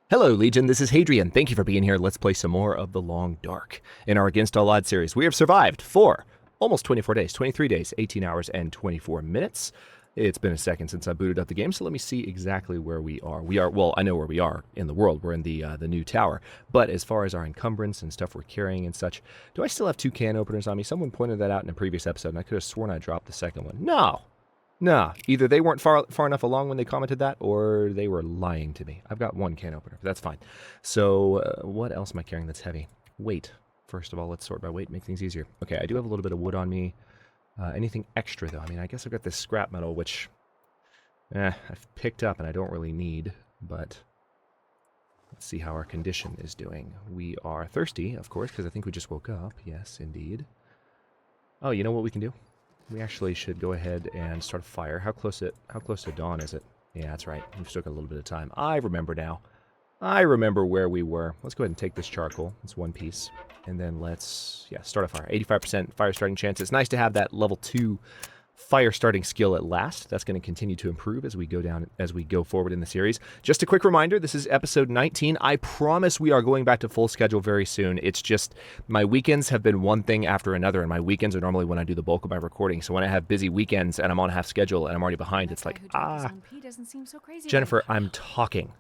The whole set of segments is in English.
Hello, Legion. This is Hadrian. Thank you for being here. Let's play some more of The Long Dark. In our Against All Odds series, we have survived for almost 24 days, 23 days, 18 hours, and 24 minutes. It's been a second since I booted up the game, so let me see exactly where we are. Well, I know where we are in the world. We're in the new tower. But as far as our encumbrance and stuff we're carrying and such, do I still have 2 can openers on me? Someone pointed that out in a previous episode, and I could have sworn I dropped the second one. No, either they weren't far enough along when they commented that, or they were lying to me. I've got 1 can opener, but that's fine. So what else am I carrying that's heavy? Weight. First of all, let's sort by weight, make things easier. Okay, I do have a little bit of wood on me. Anything extra, though? I mean, I guess I've got this scrap metal, which I've picked up and I don't really need, but let's see how our condition is doing. We are thirsty, of course, because I think we just woke up. Yes, indeed. Oh, you know what we can do? We actually should go ahead and start a fire. How close to dawn is it? Yeah, that's right. We've still got a little bit of time. I remember now. I remember where we were. Let's go ahead and take this charcoal. It's 1 piece. And then let's, start a fire. 85% fire starting chance. It's nice to have that level 2 fire starting skill at last. That's going to continue to improve as we go forward in the series. Just a quick reminder, this is episode 19. I promise we are going back to full schedule very soon. It's just my weekends have been one thing after another, and my weekends are normally when I do the bulk of my recording. So when I have busy weekends and I'm on half schedule and I'm already behind, it's like, Jennifer, I'm talking.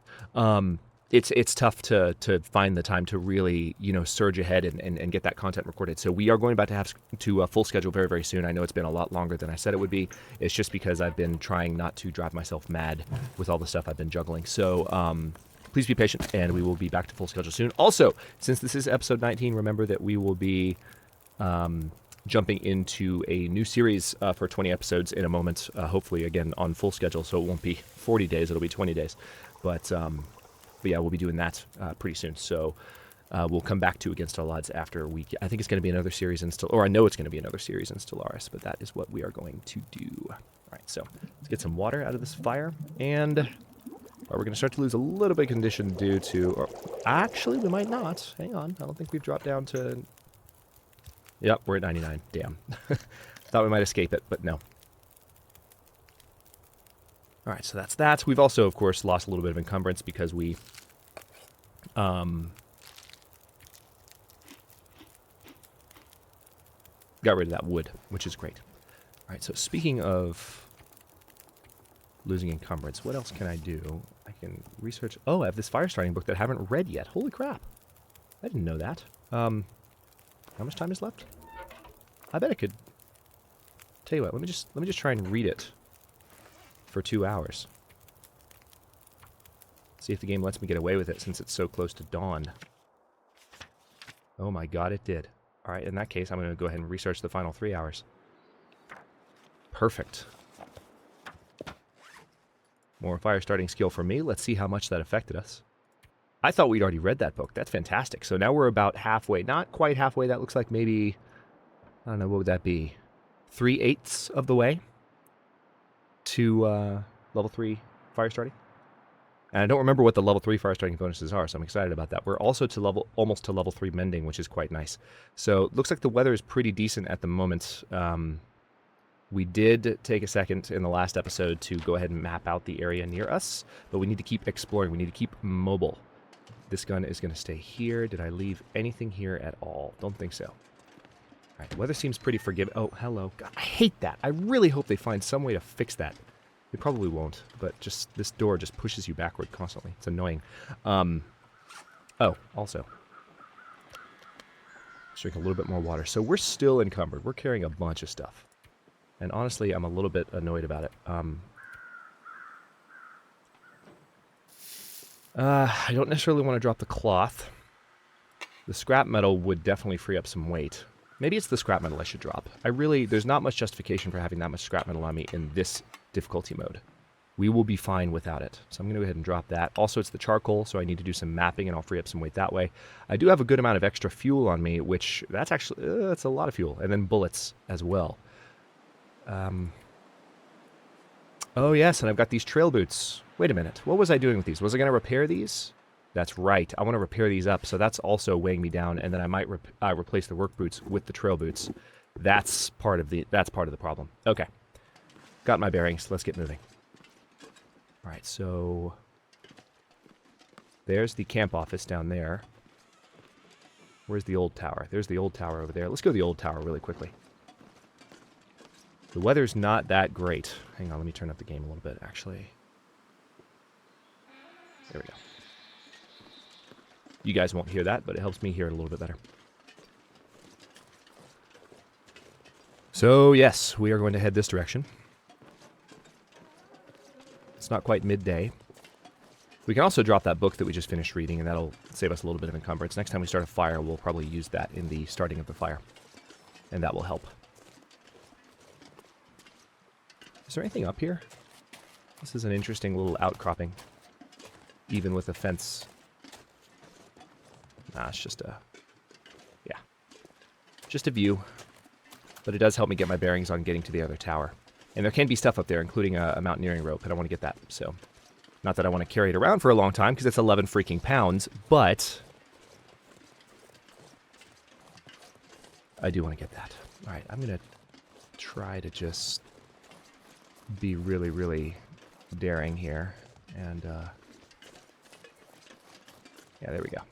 It's tough to find the time to really, surge ahead and get that content recorded. So we are going back to have to a full schedule very, very soon. I know it's been a lot longer than I said it would be. It's just because I've been trying not to drive myself mad with all the stuff I've been juggling. So please be patient, and we will be back to full schedule soon. Also, since this is episode 19, remember that we will be jumping into a new series for 20 episodes in a moment, hopefully, again, on full schedule. So it won't be 40 days. It'll be 20 days. But yeah, we'll be doing that pretty soon. So we'll come back to Against All Odds after I think it's going to be another series in Stellaris, or I know it's going to be another series in Stellaris, but that is what we are going to do. All right, so let's get some water out of this fire, and we're going to start to lose a little bit of condition due to, or actually we might not. Hang on, I don't think we've dropped down to, yep, we're at 99. Damn. Thought we might escape it, but no. All right, so that's that. We've also, of course, lost a little bit of encumbrance because we got rid of that wood, which is great. All right, so speaking of losing encumbrance, what else can I do? I can research. Oh, I have this fire starting book that I haven't read yet. Holy crap. I didn't know that. How much time is left? I bet I could. Tell you what, let me just try and read it for 2 hours. See if the game lets me get away with it since it's so close to dawn. Oh my god, it did. Alright, in that case, I'm going to go ahead and research the final 3 hours. Perfect. More fire starting skill for me. Let's see how much that affected us. I thought we'd already read that book. That's fantastic. So now we're about halfway. Not quite halfway. That looks like maybe, I don't know, what would that be? 3/8 of the way to level 3 fire starting. And I don't remember what the level 3 fire starting bonuses are, so I'm excited about that. We're also almost to level 3 mending, which is quite nice. So looks like the weather is pretty decent at the moment. We did take a second in the last episode to go ahead and map out the area near us, but we need to keep exploring. We need to keep mobile. This gun is going to stay here. Did I leave anything here at all? Don't think so. All right, the weather seems pretty forgiving. Oh, hello. God, I hate that. I really hope they find some way to fix that. They probably won't, but just this door just pushes you backward constantly. It's annoying. Oh, also, let's drink a little bit more water. So we're still encumbered. We're carrying a bunch of stuff. And honestly, I'm a little bit annoyed about it. I don't necessarily want to drop the cloth. The scrap metal would definitely free up some weight. Maybe it's the scrap metal I should drop. There's not much justification for having that much scrap metal on me in this difficulty mode. We will be fine without it. So I'm going to go ahead and drop that. Also, it's the charcoal, so I need to do some mapping, and I'll free up some weight that way. I do have a good amount of extra fuel on me, which that's actually, that's a lot of fuel. And then bullets as well. Oh, yes, and I've got these trail boots. Wait a minute. What was I doing with these? Was I going to repair these? That's right. I want to repair these up, so that's also weighing me down, and then I might replace the work boots with the trail boots. That's part of the problem. Okay. Got my bearings. Let's get moving. All right, so There's the camp office down there. Where's the old tower? There's the old tower over there. Let's go to the old tower really quickly. The weather's not that great. Hang on, let me turn up the game a little bit, actually. There we go. You guys won't hear that, but it helps me hear it a little bit better. So, yes, we are going to head this direction. It's not quite midday. We can also drop that book that we just finished reading, and that'll save us a little bit of encumbrance. Next time we start a fire, we'll probably use that in the starting of the fire, and that will help. Is there anything up here? This is an interesting little outcropping, even with a fence. Nah, it's just a... yeah. Just a view. But it does help me get my bearings on getting to the other tower. And there can be stuff up there, including a mountaineering rope, and I want to get that, so... Not that I want to carry it around for a long time, because it's 11 freaking pounds, but... I do want to get that. Alright, I'm going to try to just be really, really daring here. And, yeah, there we go.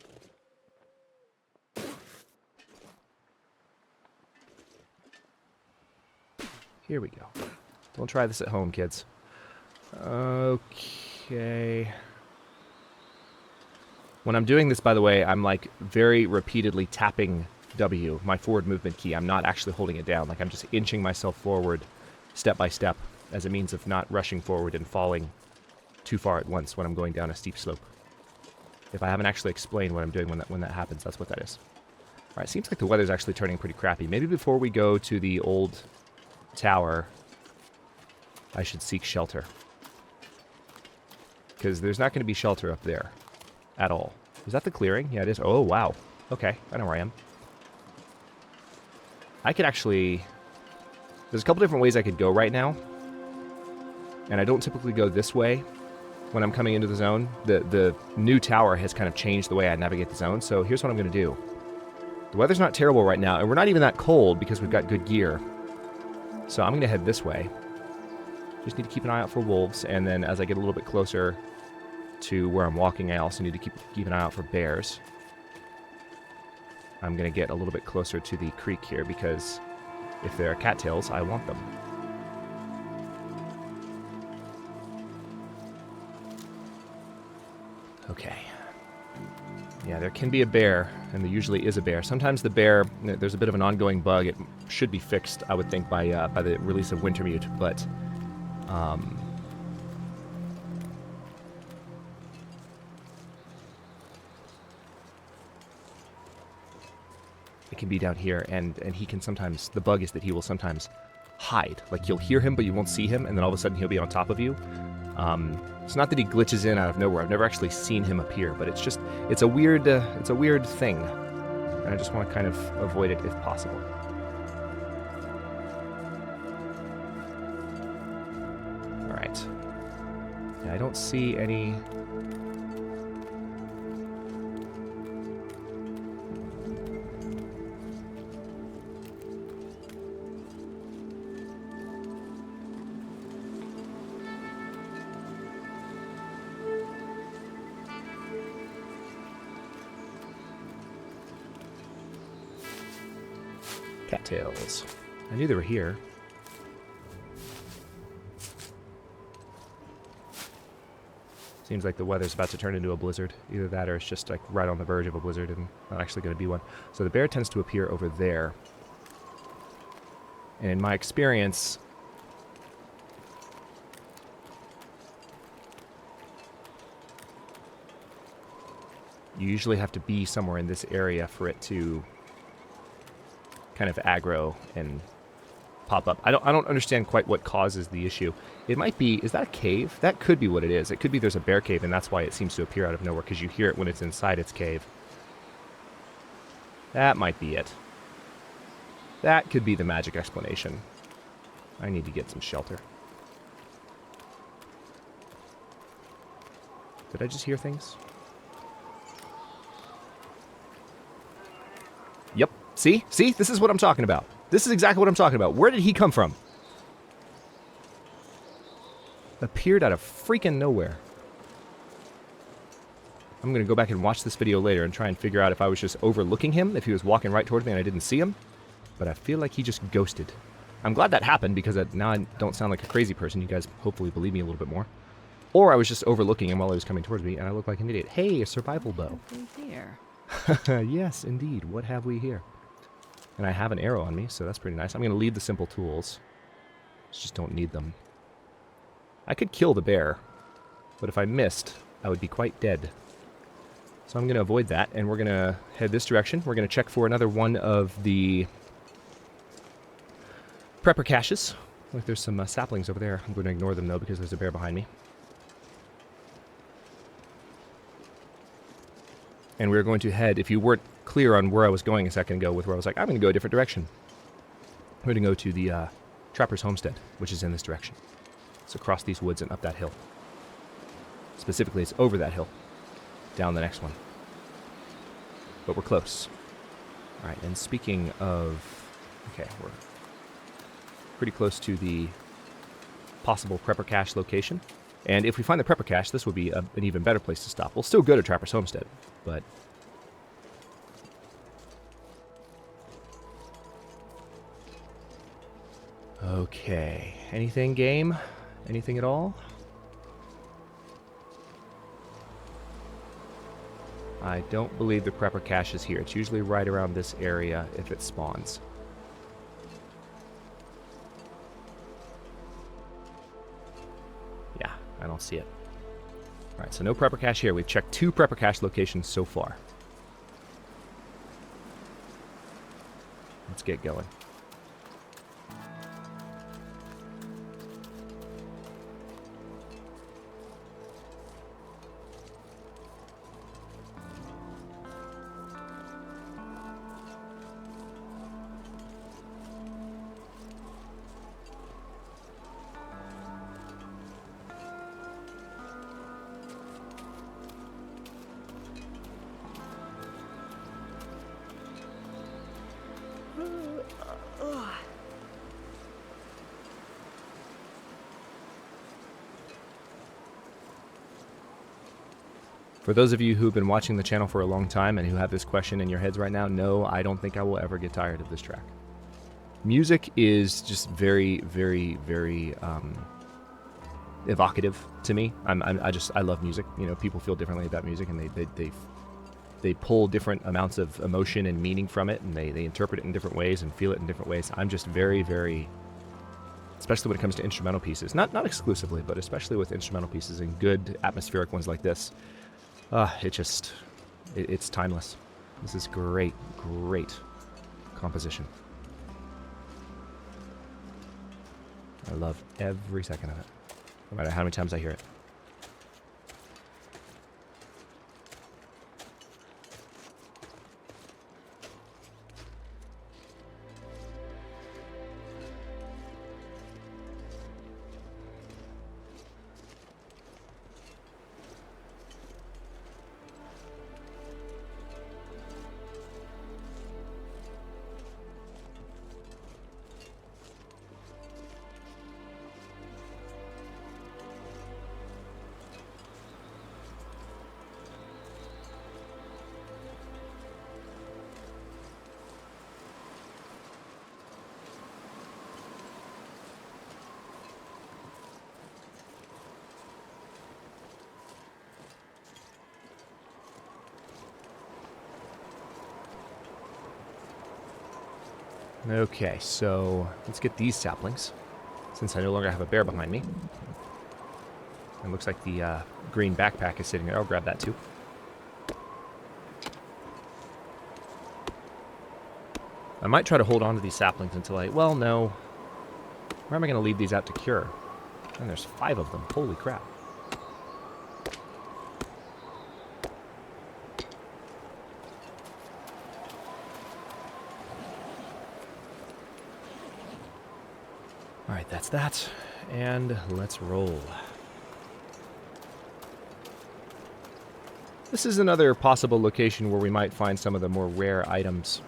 Here we go. Don't try this at home, kids. Okay. When I'm doing this, by the way, I'm like very repeatedly tapping W, my forward movement key. I'm not actually holding it down. Like I'm just inching myself forward step by step as a means of not rushing forward and falling too far at once when I'm going down a steep slope. If I haven't actually explained what I'm doing when that happens, that's what that is. All right, seems like the weather's actually turning pretty crappy. Maybe before we go to the old tower, I should seek shelter. Because there's not going to be shelter up there at all. Is that the clearing? Yeah, it is. Oh, wow. Okay, I know where I am. I could actually... There's a couple different ways I could go right now. And I don't typically go this way when I'm coming into the zone. The new tower has kind of changed the way I navigate the zone. So here's what I'm going to do. The weather's not terrible right now, and we're not even that cold because we've got good gear. So I'm going to head this way. Just need to keep an eye out for wolves, and then as I get a little bit closer to where I'm walking, I also need to keep an eye out for bears. I'm going to get a little bit closer to the creek here, because if there are cattails, I want them. Okay. Yeah, there can be a bear, and there usually is a bear. Sometimes the bear, there's a bit of an ongoing bug. It should be fixed, I would think, by the release of Wintermute, but... it can be down here, and he can sometimes... The bug is that he will sometimes hide. Like, you'll hear him, but you won't see him, and then all of a sudden he'll be on top of you. It's not that he glitches in out of nowhere. I've never actually seen him appear, but it's just... It's a weird thing. And I just want to kind of avoid it if possible. Alright. Yeah, I don't see any... cattails. I knew they were here. Seems like the weather's about to turn into a blizzard. Either that or it's just like right on the verge of a blizzard and not actually going to be one. So the bear tends to appear over there. And in my experience... you usually have to be somewhere in this area for it to kind of aggro and pop up. I don't understand quite what causes the issue. It might be, is that a cave? That could be what it is. It could be there's a bear cave, and that's why it seems to appear out of nowhere, because you hear it when it's inside its cave. That might be it. That could be the magic explanation. I need to get some shelter. Did I just hear things? Yep. See? See? This is what I'm talking about. This is exactly what I'm talking about. Where did he come from? Appeared out of freaking nowhere. I'm going to go back and watch this video later and try and figure out if I was just overlooking him, if he was walking right towards me and I didn't see him. But I feel like he just ghosted. I'm glad that happened because now I don't sound like a crazy person. You guys hopefully believe me a little bit more. Or I was just overlooking him while he was coming towards me and I look like an idiot. Hey, a survival bow. Here. Yes, indeed. What have we here? And I have an arrow on me, so that's pretty nice. I'm going to leave the simple tools. Just don't need them. I could kill the bear, but if I missed, I would be quite dead. So I'm going to avoid that, and we're going to head this direction. We're going to check for another one of the prepper caches. Look, there's some saplings over there. I'm going to ignore them, though, because there's a bear behind me. And we're going to head, if you weren't clear on where I was going a second ago with where I was like, I'm going to go a different direction. I'm going to go to the Trapper's Homestead, which is in this direction. It's across these woods and up that hill. Specifically, it's over that hill, down the next one. But we're close. All right, and speaking of... Okay, we're pretty close to the possible prepper cache location. And if we find the prepper cache, this would be an even better place to stop. We'll still go to Trapper's Homestead, but... Okay. Anything, game? Anything at all? I don't believe the prepper cache is here. It's usually right around this area if it spawns. Yeah, I don't see it. Alright, so no prepper cache here. We've checked 2 prepper cache locations so far. Let's get going. For those of you who've been watching the channel for a long time and who have this question in your heads right now, no, I don't think I will ever get tired of this track. Music is just very, very, very evocative to me. I love music. You know, people feel differently about music, and they pull different amounts of emotion and meaning from it, and they interpret it in different ways and feel it in different ways. I'm just very, very, especially when it comes to instrumental pieces, not exclusively, but especially with instrumental pieces and good atmospheric ones like this. It's timeless. This is great composition. I love every second of it, no matter how many times I hear it. Okay, so let's get these saplings, since I no longer have a bear behind me. It looks like the green backpack is sitting there. I'll grab that too. I might try to hold on to these saplings until well, no. Where am I going to leave these out to cure? And there's 5 of them. Holy crap. Alright, that's that. And let's roll. This is another possible location where we might find some of the more rare items.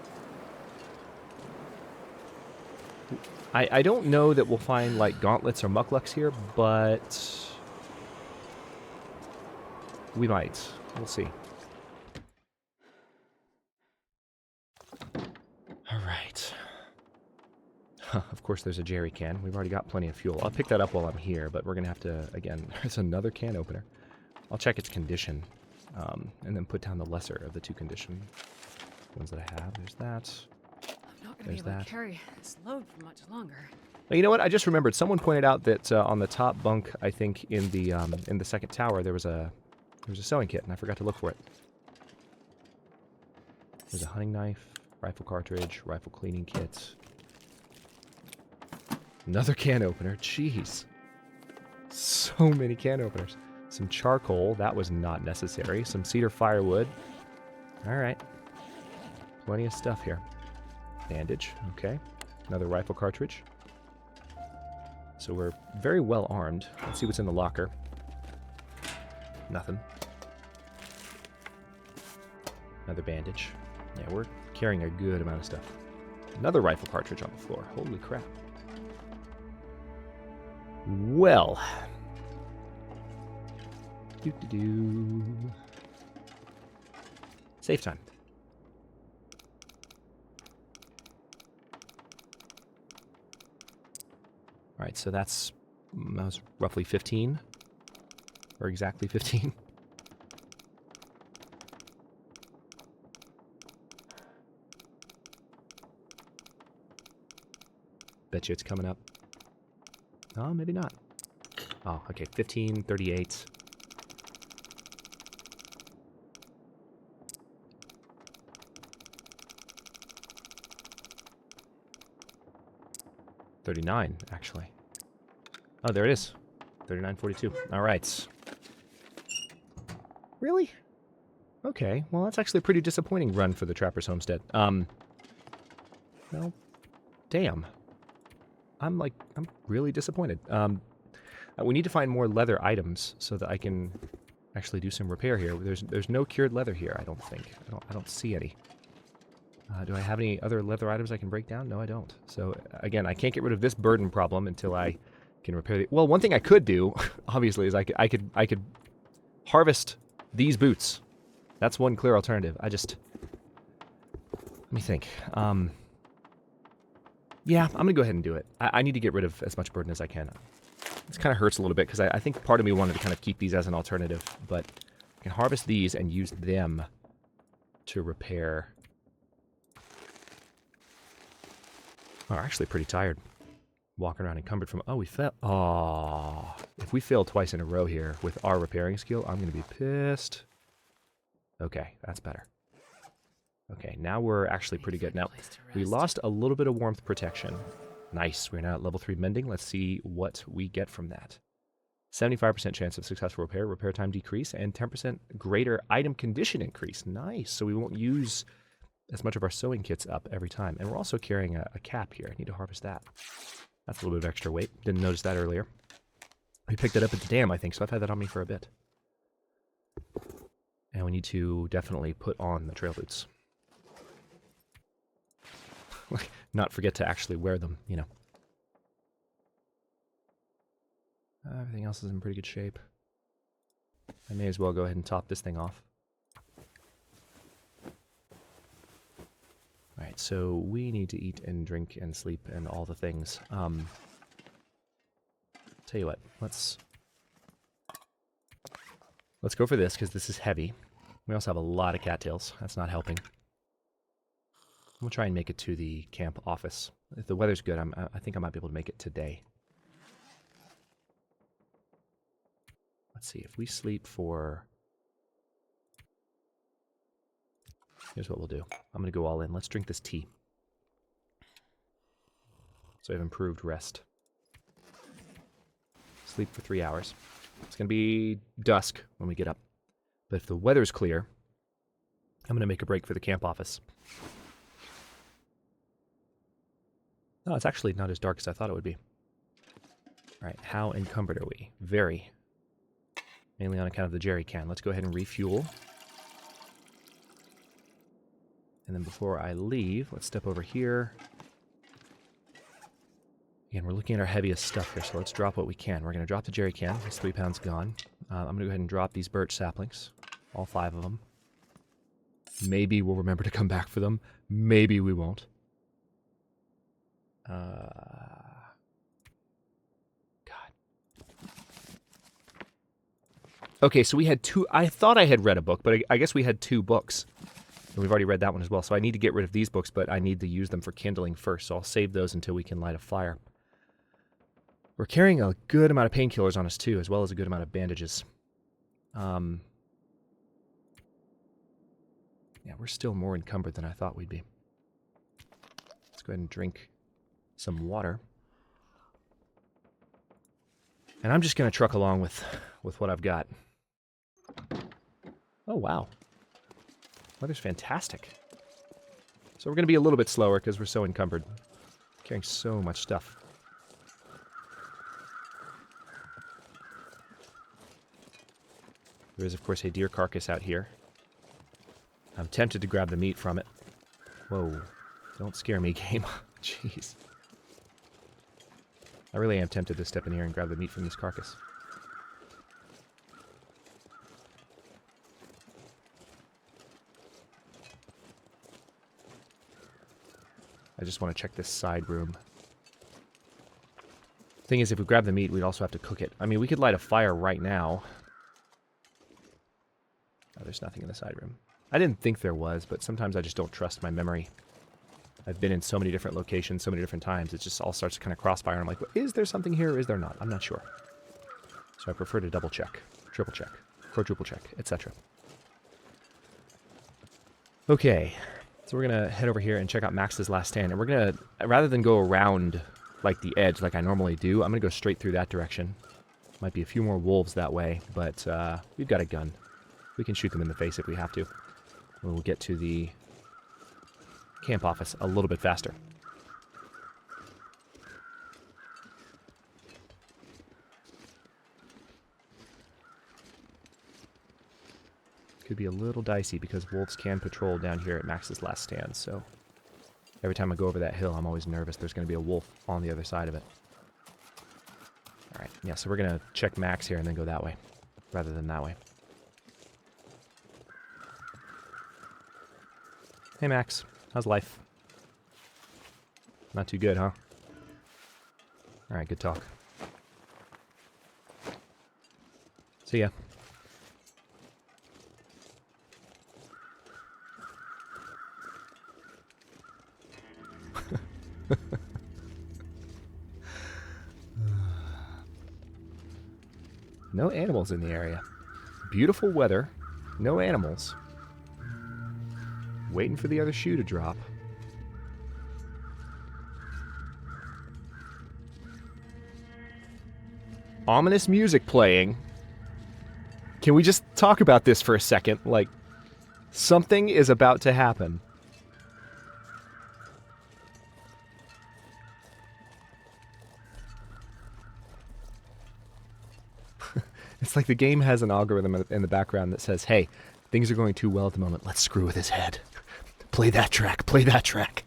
I don't know that we'll find, like, gauntlets or mucklucks here, but we might. We'll see. Of course, there's a jerry can. We've already got plenty of fuel. I'll pick that up while I'm here, but we're going to have to, again, there's another can opener. I'll check its condition, and then put down the lesser of the two condition ones that I have. There's that. I'm not going to be able to carry this load for much longer. You know what? I just remembered. Someone pointed out that on the top bunk, I think in the second tower, there was a sewing kit, and I forgot to look for it. There's a hunting knife, rifle cartridge, rifle cleaning kit. Another can opener. Jeez. So many can openers. Some charcoal. That was not necessary. Some cedar firewood. All right. Plenty of stuff here. Bandage. Okay. Another rifle cartridge. So we're very well armed. Let's see what's in the locker. Nothing. Another bandage. Yeah, we're carrying a good amount of stuff. Another rifle cartridge on the floor. Holy crap. Well. Doo-doo-doo. Save time. All right, so that was roughly 15, or exactly 15. Bet you it's coming up. Oh, maybe not. Oh, okay, 15, 38. $39, actually. Oh, there it is. $39.42. All right. Really? Okay. Well, that's actually a pretty disappointing run for the Trapper's Homestead. Well, damn. I'm really disappointed. We need to find more leather items so that I can actually do some repair here. There's no cured leather here, I don't think. I don't see any. Do I have any other leather items I can break down? No, I don't. So, again, I can't get rid of this burden problem until I can repair the... Well, one thing I could do, obviously, is I could harvest these boots. That's one clear alternative. Let me think. Yeah, I'm going to go ahead and do it. I need to get rid of as much burden as I can. This kind of hurts a little bit, because I think part of me wanted to kind of keep these as an alternative, but I can harvest these and use them to repair... Oh, we're actually pretty tired. Walking around encumbered from... Oh, we fell... Oh, if we fail twice in a row here with our repairing skill, I'm going to be pissed. Okay, that's better. Okay, now we're actually pretty good. Now, we lost a little bit of warmth protection. Nice, we're now at level 3 mending. Let's see what we get from that. 75% chance of successful repair, repair time decrease, and 10% greater item condition increase. Nice, so we won't use as much of our sewing kits up every time. And we're also carrying a cap here. I need to harvest that. That's a little bit of extra weight. Didn't notice that earlier. We picked it up at the dam, I think, so I've had that on me for a bit. And we need to definitely put on the trail boots. Not forget to actually wear them, you know. Everything else is in pretty good shape. I may as well go ahead and top this thing off. Alright, so we need to eat and drink and sleep and all the things. Tell you what, let's go for this, because this is heavy. We also have a lot of cattails. That's not helping. We'll try and make it to the camp office. If the weather's good, I think I might be able to make it today. Let's see, if we sleep for... Here's what we'll do. I'm going to go all in. Let's drink this tea. So I have improved rest. Sleep for 3 hours. It's going to be dusk when we get up. But if the weather's clear, I'm going to make a break for the camp office. No, it's actually not as dark as I thought it would be. Alright, how encumbered are we? Very. Mainly on account of the jerry can. Let's go ahead and refuel. And then before I leave, let's step over here. Again, we're looking at our heaviest stuff here, so let's drop what we can. We're going to drop the jerry can. It's 3 pounds gone. I'm going to go ahead and drop these birch saplings. All 5 of them. Maybe we'll remember to come back for them. Maybe we won't. Okay, so we had two. I thought I had read a book, but I guess we had 2 books. And we've already read that one as well. So I need to get rid of these books, but I need to use them for kindling first. So I'll save those until we can light a fire. We're carrying a good amount of painkillers on us, too, as well as a good amount of bandages. Yeah, we're still more encumbered than I thought we'd be. Let's go ahead and drink some water. And I'm just going to truck along with what I've got. Oh, wow. Weather's fantastic. So we're going to be a little bit slower because we're so encumbered. Carrying so much stuff. There is, of course, a deer carcass out here. I'm tempted to grab the meat from it. Whoa. Don't scare me, game. Jeez. I really am tempted to step in here and grab the meat from this carcass. I just want to check this side room. Thing is, if we grab the meat, we'd also have to cook it. I mean, we could light a fire right now. Oh, there's nothing in the side room. I didn't think there was, but sometimes I just don't trust my memory. I've been in so many different locations, so many different times, it just all starts to kind of crossfire, and I'm like, well, is there something here or is there not? I'm not sure. So I prefer to double check, triple check, quadruple check, etc. Okay. So we're going to head over here and check out Max's last stand. And we're going to, rather than go around like the edge like I normally do, I'm going to go straight through that direction. Might be a few more wolves that way, but we've got a gun. We can shoot them in the face if we have to. We'll get to the camp office a little bit faster. Could be a little dicey because wolves can patrol down here at Max's last stand, so every time I go over that hill, I'm always nervous there's going to be a wolf on the other side of it. Alright, yeah, so we're going to check Max here and then go that way, rather than that way. Hey Max, how's life? Not too good, huh? Alright, good talk. See ya. No animals in the area. Beautiful weather. No animals. Waiting for the other shoe to drop. Ominous music playing. Can we just talk about this for a second? Like, something is about to happen. It's like the game has an algorithm in the background that says, hey, things are going too well at the moment. Let's screw with his head. Play that track. Play that track.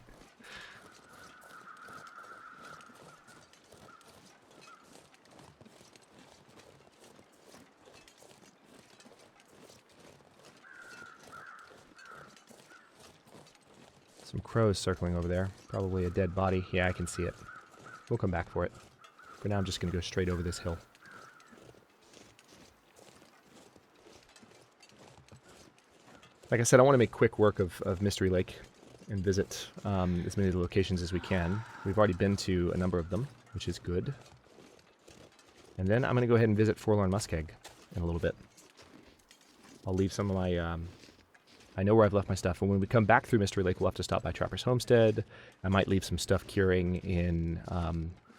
Some crows circling over there. Probably a dead body. Yeah, I can see it. We'll come back for it. For now, I'm just going to go straight over this hill. Like I said, I want to make quick work of Mystery Lake and visit as many of the locations as we can. We've already been to a number of them, which is good. And then I'm going to go ahead and visit Forlorn Muskeg in a little bit. I'll leave some of my... I know where I've left my stuff, and when we come back through Mystery Lake, we'll have to stop by Trapper's Homestead. I might leave some stuff curing in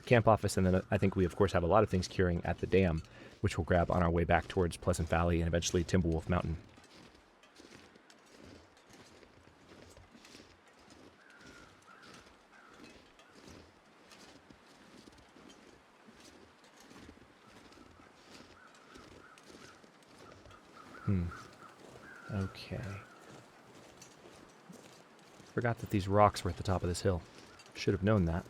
camp office, and then I think we, of course, have a lot of things curing at the dam, which we'll grab on our way back towards Pleasant Valley and eventually Timberwolf Mountain. Okay. Forgot that these rocks were at the top of this hill. Should have known that.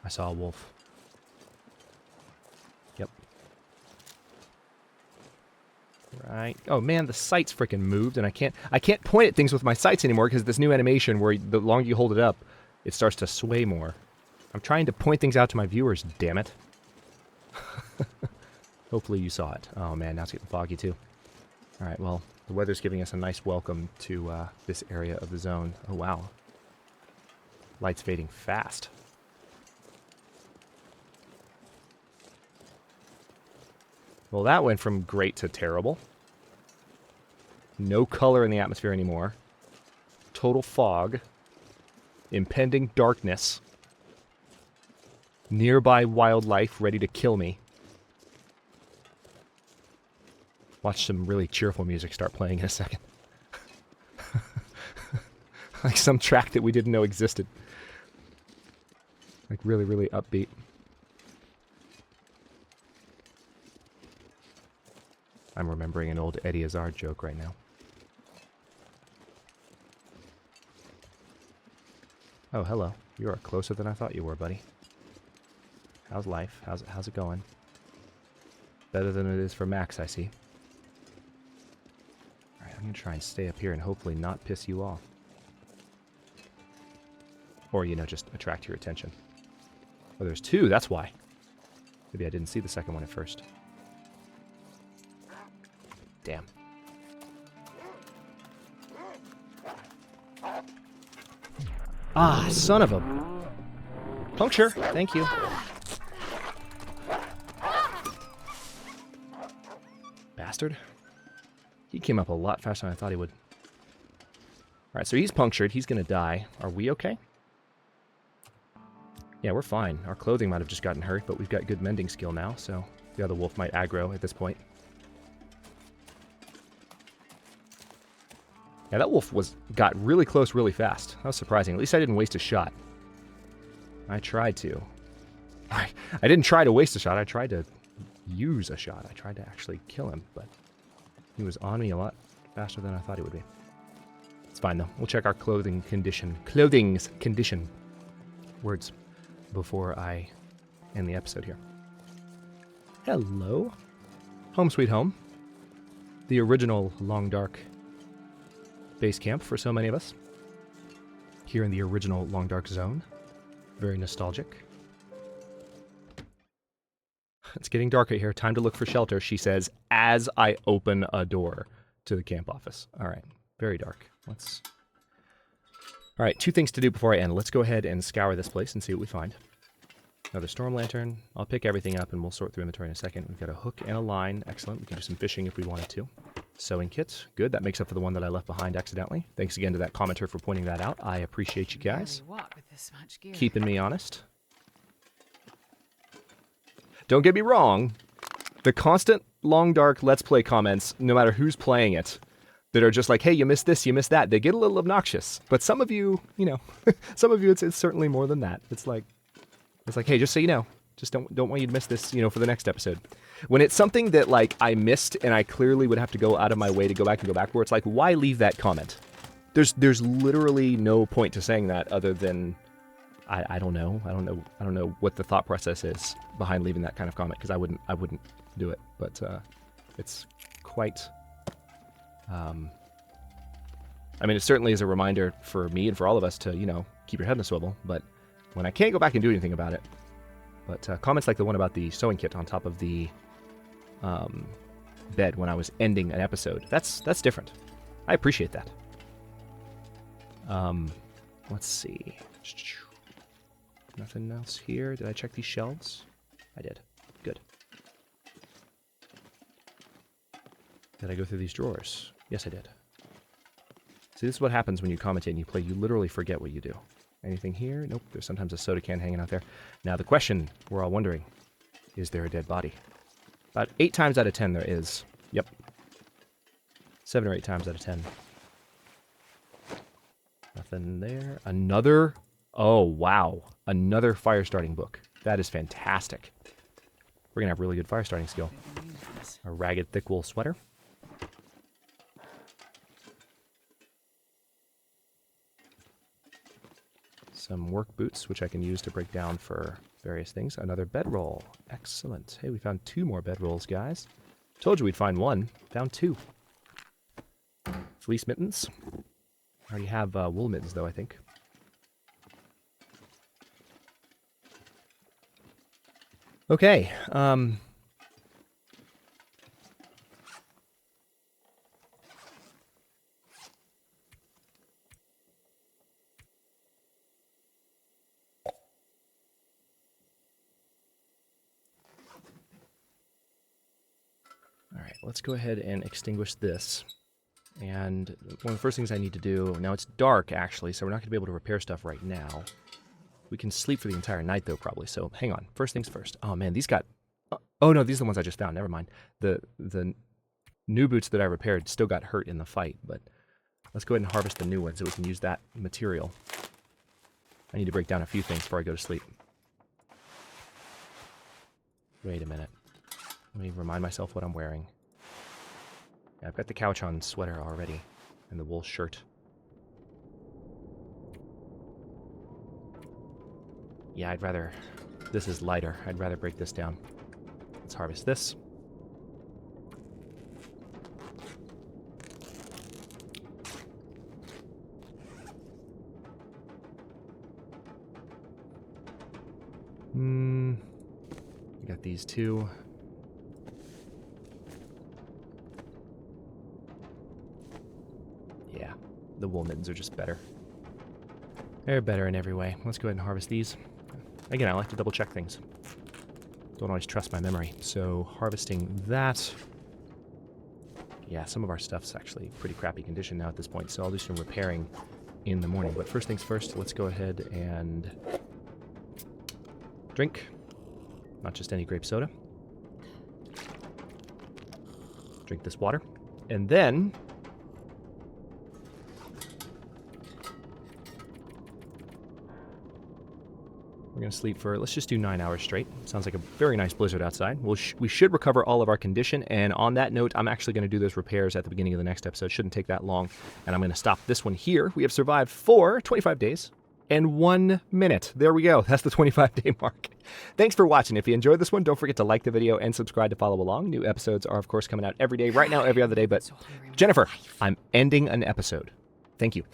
I saw a wolf. Yep. Right. Oh man, the sights freaking moved, and I can't point at things with my sights anymore because this new animation where the longer you hold it up, it starts to sway more. I'm trying to point things out to my viewers, damn it. Hopefully you saw it. Oh man, now it's getting foggy too. All right, well, the weather's giving us a nice welcome to this area of the zone. Oh wow. Light's fading fast. Well, that went from great to terrible. No color in the atmosphere anymore. Total fog. Impending darkness. Nearby wildlife ready to kill me. Watch some really cheerful music start playing in a second. Like some track that we didn't know existed. Like really, really upbeat. I'm remembering an old Eddie Izzard joke right now. Oh, hello. You are closer than I thought you were, buddy. How's life? How's it going? Better than it is for Max, I see. Alright, I'm gonna try and stay up here and hopefully not piss you off. Or, you know, just attract your attention. Oh, there's two, that's why. Maybe I didn't see the second one at first. Damn. Ah, son of a... Puncture, thank you. Bastard. He came up a lot faster than I thought he would. Alright, so he's punctured. He's gonna die. Are we okay? Yeah, we're fine. Our clothing might have just gotten hurt, but we've got good mending skill now, so the other wolf might aggro at this point. Yeah, that wolf got really close really fast. That was surprising. At least I didn't waste a shot. I tried to. I didn't try to waste a shot. I tried to use a shot. I tried to actually kill him, but he was on me a lot faster than I thought he would be. It's fine, though. We'll check our clothing's condition. Words before I end the episode here. Hello. Home sweet home. The original Long Dark base camp for so many of us. Here in the original Long Dark zone. Very nostalgic. It's getting dark out here. Time to look for shelter, she says, as I open a door to the camp office. All right. Very dark. Let's... All right, two things to do before I end. Let's go ahead and scour this place and see what we find. Another storm lantern. I'll pick everything up and we'll sort through inventory in a second. We've got a hook and a line. Excellent. We can do some fishing if we wanted to. Sewing kit. Good. That makes up for the one that I left behind accidentally. Thanks again to that commenter for pointing that out. I appreciate you guys. Keeping me honest. Don't get me wrong. The constant Long Dark Let's Play comments, no matter who's playing it, that are just like, hey, you missed this, you missed that. They get a little obnoxious. But some of you, you know, some of you, it's certainly more than that. It's like, hey, just so you know, just don't want you to miss this, you know, for the next episode. When it's something that, like, I missed and I clearly would have to go out of my way to go back where it's like, why leave that comment? There's literally no point to saying that other than, I don't know. I don't know what the thought process is behind leaving that kind of comment, because I wouldn't do it. But it's quite... I mean, it certainly is a reminder for me and for all of us to, you know, keep your head in the swivel, but when I can't go back and do anything about it. But comments like the one about the sewing kit on top of the bed when I was ending an episode, that's different. I appreciate that. Let's see. Nothing else here. Did I check these shelves? I did. Good. Did I go through these drawers? Yes, I did. See, this is what happens when you commentate and you play. You literally forget what you do. Anything here? Nope. There's sometimes a soda can hanging out there. Now, the question we're all wondering, is there a dead body? About 8 times out of 10 there is. Yep. 7 or 8 times out of 10. Nothing there. Another... Oh, wow. Another fire starting book. That is fantastic. We're going to have really good fire starting skill. A ragged thick wool sweater. Some work boots, which I can use to break down for various things. Another bedroll. Excellent. Hey, we found 2 more bedrolls, guys. Told you we'd find one. Found two. Fleece mittens. I already have wool mittens, though, I think. Okay. All right, let's go ahead and extinguish this. And one of the first things I need to do, now it's dark actually, so we're not going to be able to repair stuff right now. We can sleep for the entire night though, probably, so hang on. First things first. Oh man, these got, oh no, these are the ones I just found, never mind. The new boots that I repaired still got hurt in the fight, but let's go ahead and harvest the new ones so we can use that material. I need to break down a few things before I go to sleep. Wait a minute. Let me remind myself what I'm wearing. Yeah, I've got the couch-on sweater already, and the wool shirt. Yeah, I'd rather... This is lighter. I'd rather break this down. Let's harvest this. We got these two. Yeah, the wool mittens are just better. They're better in every way. Let's go ahead and harvest these. Again, I like to double check things. Don't always trust my memory. So harvesting that. Yeah, some of our stuff's actually pretty crappy condition now at this point, so I'll do some repairing in the morning. But first things first, let's go ahead and drink. Not just any grape soda. Drink this water. And then we're going to sleep for, let's just do 9 hours straight. Sounds like a very nice blizzard outside. We should recover all of our condition, and on that note, I'm actually going to do those repairs at the beginning of the next episode. Shouldn't take that long, and I'm going to stop this one here. We have survived for 25 days and 1 minute. There we go. That's the 25-day mark. Thanks for watching. If you enjoyed this one, don't forget to like the video and subscribe to follow along. New episodes are, of course, coming out every day. Right now, every other day, but Jennifer, I'm ending an episode. Thank you.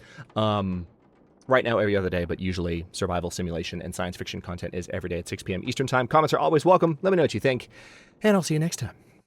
Right now, every other day, but usually survival, simulation, and science fiction content is every day at 6 p.m. Eastern Time. Comments are always welcome. Let me know what you think, and I'll see you next time.